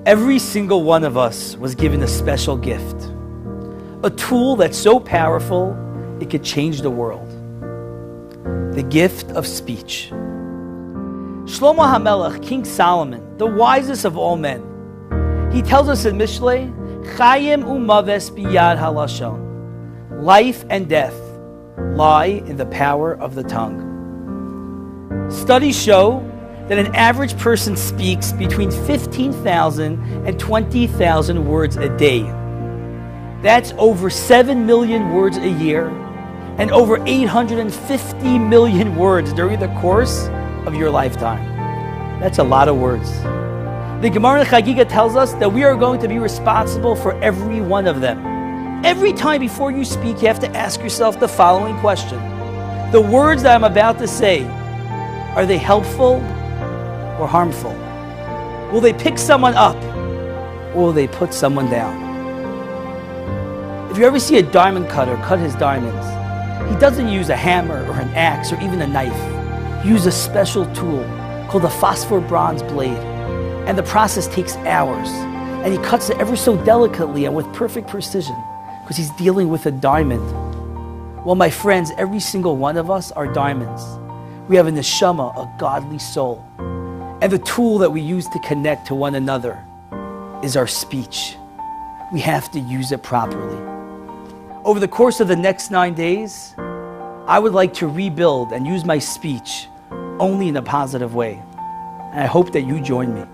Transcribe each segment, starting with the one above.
Every single one of us was given a special gift, a tool that's so powerful it could change the world. The gift of speech. Shlomo HaMelech, King Solomon, the wisest of all men, he tells us in Mishlei, Chayim u'maves biyad halashon. Life and death lie in the power of the tongue. Studies show that an average person speaks between 15,000 and 20,000 words a day. That's over 7 million words a year and over 850 million words during the course of your lifetime. That's a lot of words. The Gemara in Chagiga tells us that we are going to be responsible for every one of them. Every time before you speak, you have to ask yourself the following question. The words that I'm about to say, are they helpful or harmful? Will they pick someone up or will they put someone down? If you ever see a diamond cutter cut his diamonds, he doesn't use a hammer or an axe or even a knife. He uses a special tool called a phosphor bronze blade. And the process takes hours. And he cuts it ever so delicately and with perfect precision because he's dealing with a diamond. Well, my friends, every single one of us are diamonds. We have a neshama, a godly soul. And the tool that we use to connect to one another is our speech. We have to use it properly. Over the course of the next 9 days, I would like to rebuild and use my speech only in a positive way. And I hope that you join me.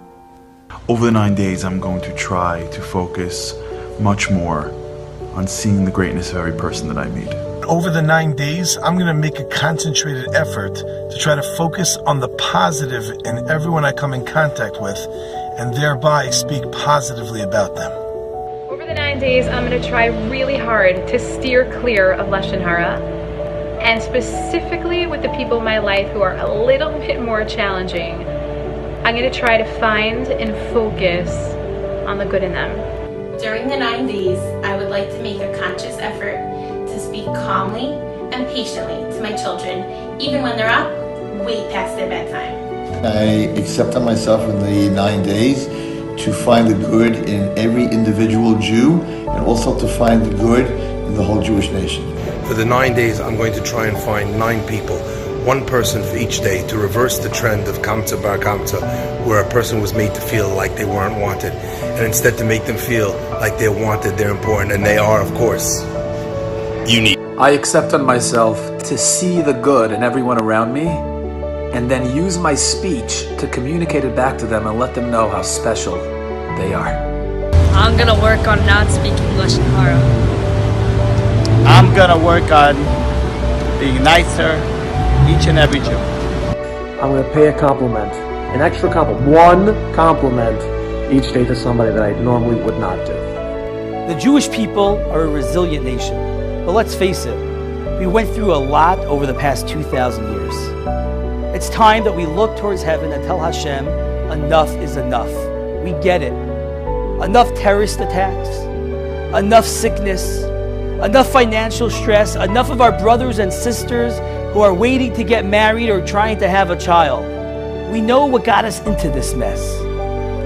Over the 9 days, I'm going to try to focus much more on seeing the greatness of every person that I meet. Over the 9 days, I'm going to make a concentrated effort to try to focus on the positive in everyone I come in contact with and thereby speak positively about them. Over the 9 days, I'm going to try really hard to steer clear of Lashon Hara, and specifically with the people in my life who are a little bit more challenging. I'm going to try to find and focus on the good in them. During the 9 days, I would like to make a conscious effort to speak calmly and patiently to my children, even when they're up way past their bedtime. I accept on myself in the 9 days to find the good in every individual Jew and also to find the good in the whole Jewish nation. For the 9 days, I'm going to try and find 9 people, one person for each day, to reverse the trend of Kamta Bar Kamta, where a person was made to feel like they weren't wanted, and instead to make them feel like they're wanted, they're important, and they are, of course, unique. I accept on myself to see the good in everyone around me, and then use my speech to communicate it back to them and let them know how special they are. I'm gonna work on not speaking Lashon Hara. I'm gonna work on being nicer each and every Jew. I'm gonna pay a compliment, an extra compliment, one compliment each day to somebody that I normally would not do. The Jewish people are a resilient nation, but let's face it, we went through a lot over the past 2,000 years. It's time that we look towards heaven and tell Hashem, enough is enough. We get it. Enough terrorist attacks, enough sickness, enough financial stress, enough of our brothers and sisters who are waiting to get married or trying to have a child. We know what got us into this mess,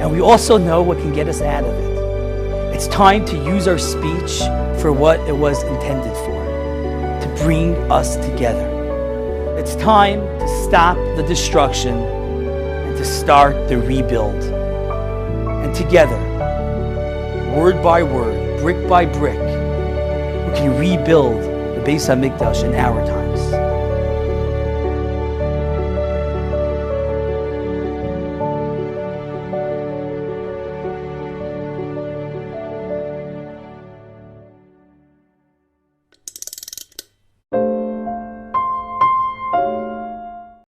and we also know what can get us out of it. It's time to use our speech for what it was intended for, to bring us together. It's time to stop the destruction and to start the rebuild. And together, word by word, brick by brick, we can rebuild the Beis HaMikdash in our time.